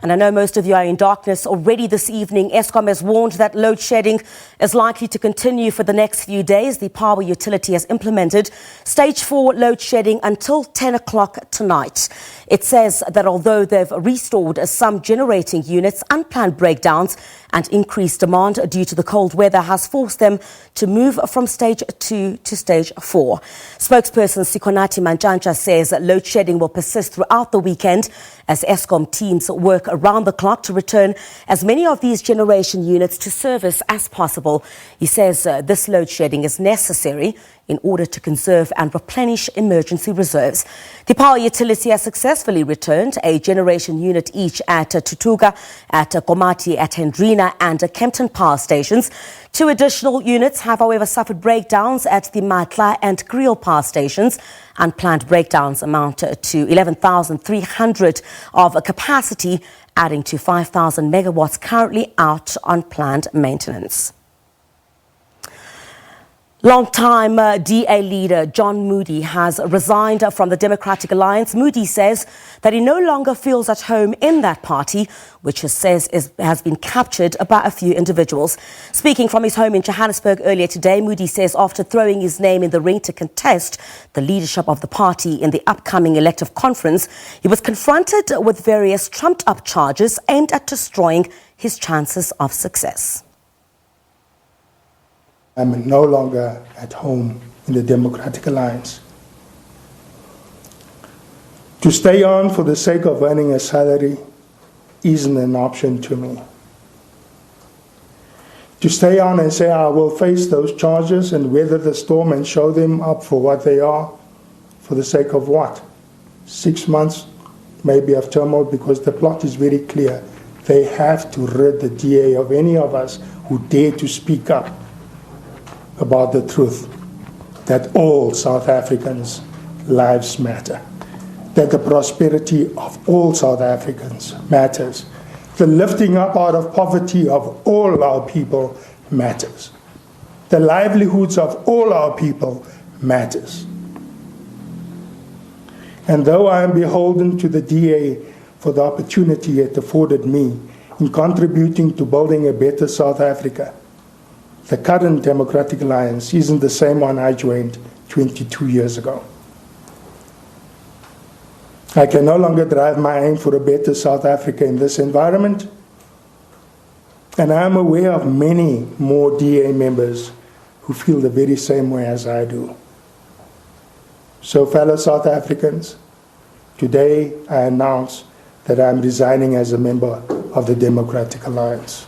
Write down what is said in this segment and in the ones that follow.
And I know most of you are in darkness already this evening. Eskom has warned that load shedding is likely to continue for the next few days. The power utility has implemented stage 4 load shedding until 10 o'clock tonight. It says that although they've restored some generating units, unplanned breakdowns and increased demand due to the cold weather has forced them to move from stage 2 to stage 4. Spokesperson Sikonati Mantshantsha says that load shedding will persist throughout the weekend as Eskom teams work around the clock to return as many of these generation units to service as possible. He says this load shedding is necessary in order to conserve and replenish emergency reserves. The power utility has successfully returned a generation unit each at Tutuga, at Komati, at Hendrina and Kempton power stations. 2 additional units have, however, suffered breakdowns at the Matla and Kriel power stations. Unplanned breakdowns amount to 11,300 of capacity, adding to 5,000 megawatts currently out on planned maintenance. Long-time DA leader John Moodey has resigned from the Democratic Alliance. Moodey says that he no longer feels at home in that party, which he says has been captured by a few individuals. Speaking from his home in Johannesburg earlier today, Moodey says after throwing his name in the ring to contest the leadership of the party in the upcoming elective conference, he was confronted with various trumped-up charges aimed at destroying his chances of success. I'm no longer at home in the Democratic Alliance. To stay on for the sake of earning a salary isn't an option to me. To stay on and say I will face those charges and weather the storm and show them up for what they are, for the sake of what? 6 months maybe of turmoil, because the plot is very clear. They have to rid the DA of any of us who dare to speak up about the truth, that all South Africans' lives matter, that the prosperity of all South Africans matters, the lifting up out of poverty of all our people matters, the livelihoods of all our people matters. And though I am beholden to the DA for the opportunity it afforded me in contributing to building a better South Africa, the current Democratic Alliance isn't the same one I joined 22 years ago. I can no longer drive my aim for a better South Africa in this environment, and I am aware of many more DA members who feel the very same way as I do. So, fellow South Africans, today I announce that I am resigning as a member of the Democratic Alliance.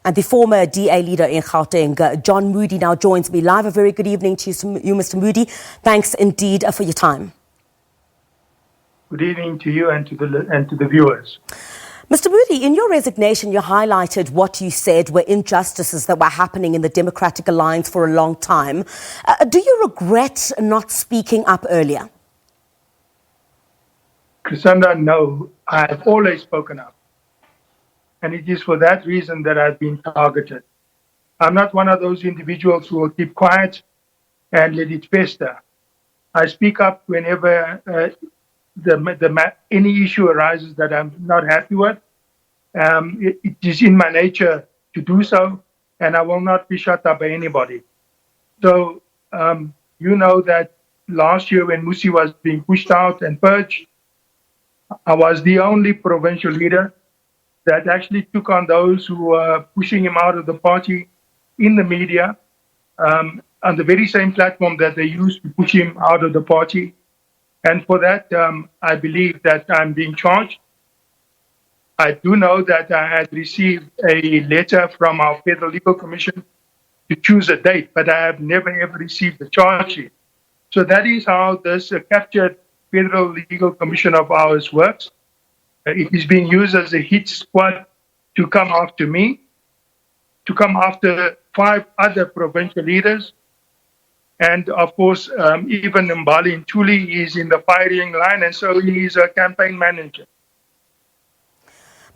And the former DA leader in Gauteng, John Moodey, now joins me live. A very good evening to you, Mr. Moodey. Thanks indeed for your time. Good evening to you and to the viewers. Mr. Moodey, in your resignation, you highlighted what you said were injustices that were happening in the Democratic Alliance for a long time. Do you regret not speaking up earlier? Cassandra, no. I've always spoken up. And it is for that reason that I've been targeted. I'm not one of those individuals who will keep quiet and let it fester. I speak up whenever any issue arises that I'm not happy with. It is in my nature to do so, and I will not be shut up by anybody. So you know that last year when Musi was being pushed out and purged, I was the only provincial leader that actually took on those who were pushing him out of the party in the media, on the very same platform that they used to push him out of the party. And for that, I believe that I'm being charged. I do know that I had received a letter from our Federal Legal Commission to choose a date, but I have never ever received a charge sheet. So that is how this captured Federal Legal Commission of ours works. It is being used as a hit squad to come after me, to come after 5 other provincial leaders. And of course, even Mbali Ntuli is in the firing line, and so he is a campaign manager.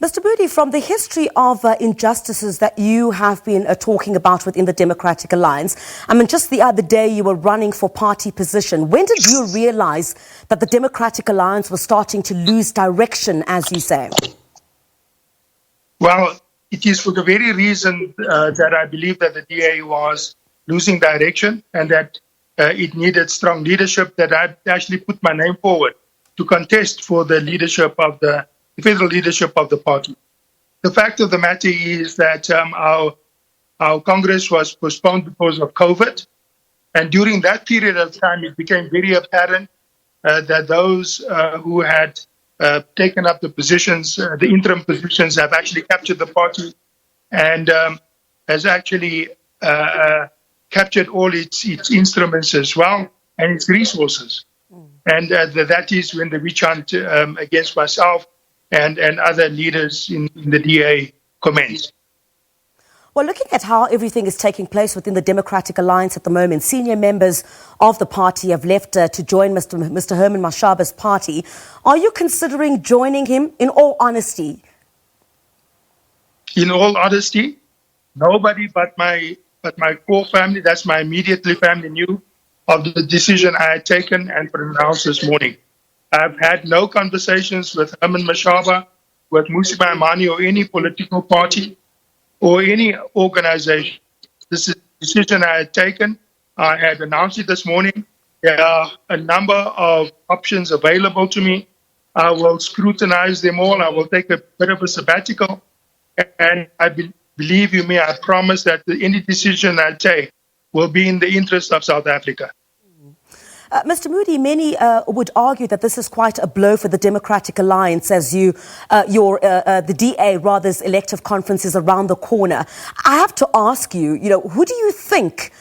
Mr. Moodey, from the history of injustices that you have been talking about within the Democratic Alliance, I mean, just the other day you were running for party position. When did you realize that the Democratic Alliance was starting to lose direction, as you say? Well, it is for the very reason that I believe that the DA was losing direction and that it needed strong leadership, that I actually put my name forward to contest for the leadership of the federal leadership of the party. The fact of the matter is that our Congress was postponed because of COVID. And during that period of time, it became very apparent that those who had taken up the positions, the interim positions, have actually captured the party and has actually captured all its instruments as well and its resources. And that is when the witch hunt against myself and other leaders in the DA commenced. Well, looking at how everything is taking place within the Democratic Alliance at the moment, senior members of the party have left to join Mr. Herman Mashaba's party. Are you considering joining him, in all honesty? In all honesty, nobody but my core family, that's my immediate family, knew of the decision I had taken and pronounced this morning. I've had no conversations with Herman Mashaba, with Musi Maimane or any political party or any organization. This is a decision I had taken. I had announced it this morning. There are a number of options available to me. I will scrutinize them all. I will take a bit of a sabbatical. And I believe you me, I promise that any decision I take will be in the interest of South Africa. Mr. Moodey, many would argue that this is quite a blow for the Democratic Alliance as the DA rather's elective conference is around the corner. I have to ask you, who do you think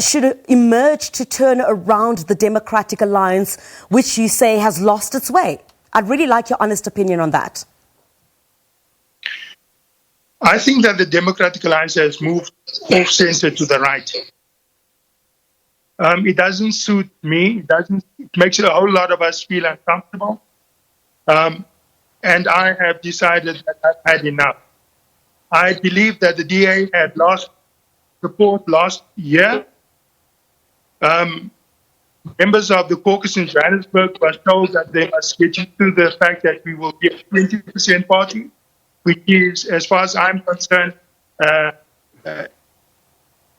should emerge to turn around the Democratic Alliance, which you say has lost its way? I'd really like your honest opinion on that. I think that the Democratic Alliance has moved off-center to the right. It doesn't suit me. It makes a whole lot of us feel uncomfortable. And I have decided that I've had enough. I believe that the DA had lost support last year. Members of the caucus in Johannesburg were told that they must get used to the fact that we will be a 20% party, which is, as far as I'm concerned, a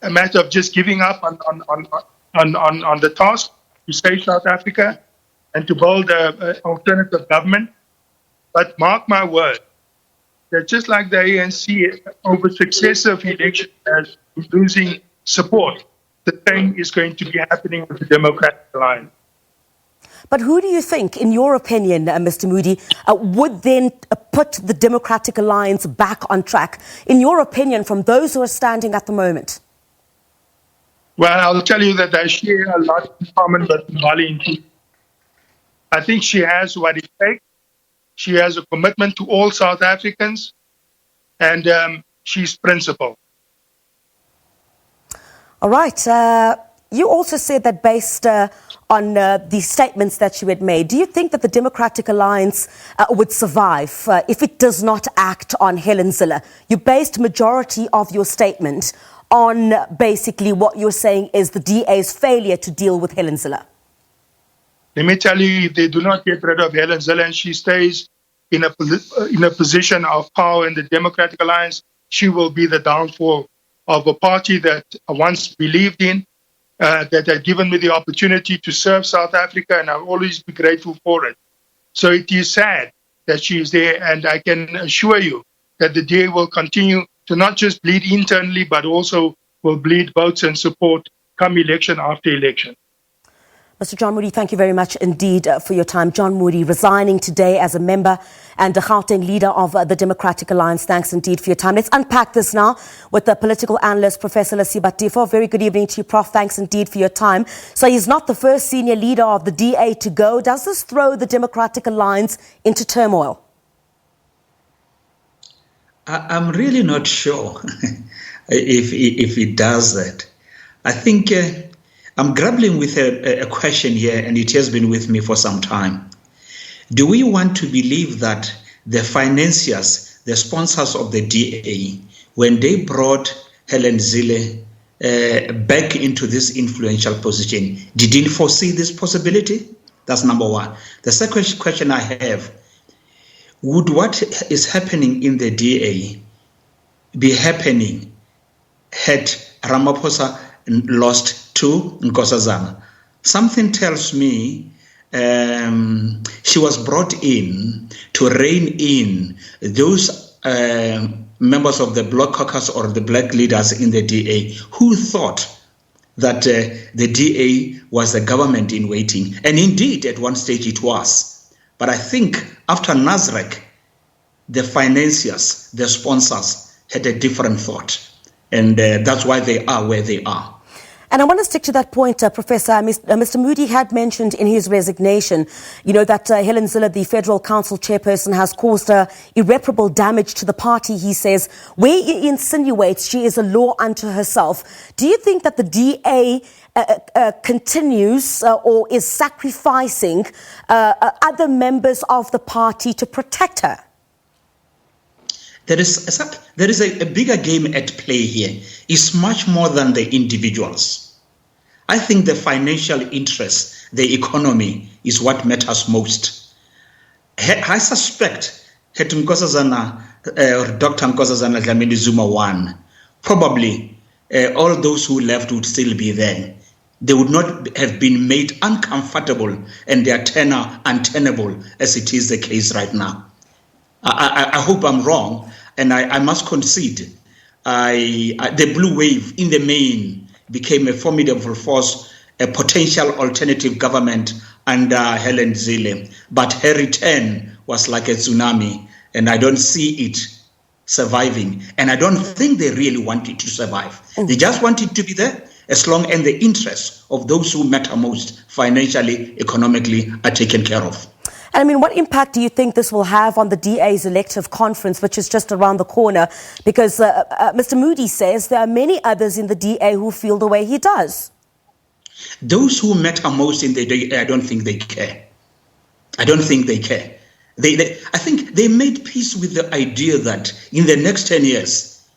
matter of just giving up on the task to save South Africa and to build an alternative government. But mark my word, that just like the ANC over successive elections has been losing support, the same is going to be happening with the Democratic Alliance. But who do you think, in your opinion, Mr. Moodey, would then put the Democratic Alliance back on track, in your opinion, from those who are standing at the moment? Well, I'll tell you that I share a lot in common with Mbali. I think she has what it takes. She has a commitment to all South Africans, and she's principled. All right. You also said that based on the statements that you had made, do you think that the Democratic Alliance would survive if it does not act on Helen Zille? You based majority of your statement on basically what you're saying is the DA's failure to deal with Helen Zille. Let me tell you, if they do not get rid of Helen Zille and she stays in a position of power in the Democratic Alliance, she will be the downfall of a party that I once believed in, that had given me the opportunity to serve South Africa, and I'll always be grateful for it. So it is sad that she is there, and I can assure you that the DA will continue to not just bleed internally, but also will bleed votes and support come election after election. Mr. John Moodey, thank you very much indeed for your time. John Moodey resigning today as a member and a Gauteng leader of the Democratic Alliance. Thanks indeed for your time. Let's unpack this now with the political analyst, Professor Lesiba Tifo. Very good evening to you, Prof. Thanks indeed for your time. So he's not the first senior leader of the DA to go. Does this throw the Democratic Alliance into turmoil? I'm really not sure if it does that. I think I'm grappling with a question here, and it has been with me for some time. Do we want to believe that the financiers the sponsors of the DA, when they brought Helen Zille back into this influential position, didn't foresee this possibility? That's number one. The second question I have, would what is happening in the DA be happening had Ramaphosa lost to Nkosazana? Something tells me she was brought in to rein in those members of the Black Caucus or the black leaders in the DA who thought that the DA was a government in waiting. And indeed, at one stage it was. But I think after Nasrec, the financiers, the sponsors, had a different thought. And that's why they are where they are. And I want to stick to that point, Professor. Mr. Moodey had mentioned in his resignation, that Helen Zille, the Federal Council chairperson, has caused irreparable damage to the party, he says, where he insinuates she is a law unto herself. Do you think that the DA continues or is sacrificing other members of the party to protect her? There is a bigger game at play here. It's much more than the individuals. I think the financial interest, the economy, is what matters most. I suspect had Nkosazana, or Dr. Nkosazana Dlamini Zuma won, probably all those who left would still be there. They would not have been made uncomfortable and their tenure untenable as it is the case right now. I hope I'm wrong, and I must concede. The blue wave in the main became a formidable force, a potential alternative government under Helen Zille. But her return was like a tsunami, and I don't see it surviving. And I don't think they really want it to survive. They just want it to be there as long as the interests of those who matter most financially, economically, are taken care of. And I mean, what impact do you think this will have on the DA's elective conference, which is just around the corner? Because Mr. Moodey says there are many others in the DA who feel the way he does. Those who matter most in the DA, I don't think they care. I don't think they care. I think they made peace with the idea that in the next 10 years,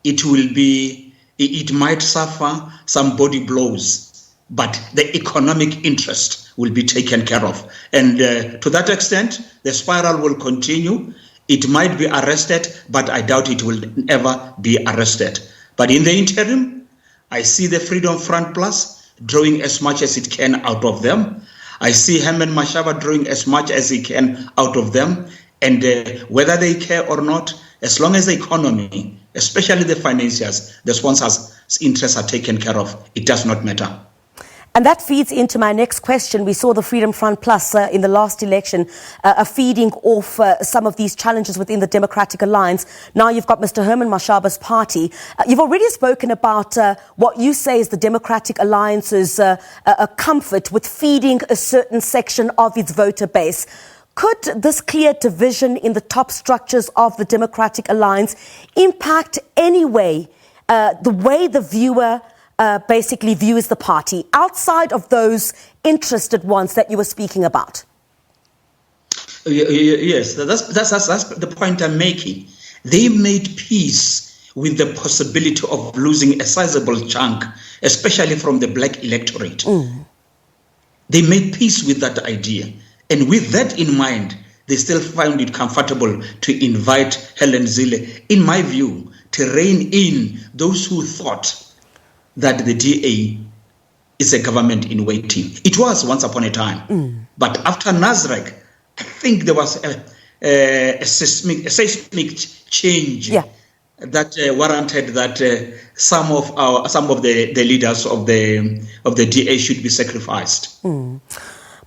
it might suffer some body blows, but the economic interest will be taken care of. And to that extent, the spiral will continue. It might be arrested, but I doubt it will ever be arrested. But in the interim, I see the Freedom Front Plus drawing as much as it can out of them. I see Herman Mashaba drawing as much as he can out of them. And whether they care or not, as long as the economy, especially the financiers, the sponsors' interests are taken care of, it does not matter. And that feeds into my next question. We saw the Freedom Front Plus in the last election feeding off some of these challenges within the Democratic Alliance. Now you've got Mr. Herman Mashaba's party. You've already spoken about what you say is the Democratic Alliance's comfort with feeding a certain section of its voter base. Could this clear division in the top structures of the Democratic Alliance impact any way the way the viewer basically views the party, outside of those interested ones that you were speaking about? Yes, that's the point I'm making. They made peace with the possibility of losing a sizable chunk, especially from the black electorate. They made peace with that idea. And with that in mind, they still found it comfortable to invite Helen Zille, in my view, to rein in those who thought that the DA is a government in waiting. It was once upon a time. But after Nasrec, I think there was a seismic change that warranted that some of the leaders of the DA should be sacrificed.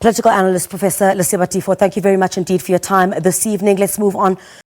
Political analyst Professor Leseba Tifo, thank you very much indeed for your time this evening. Let's move on.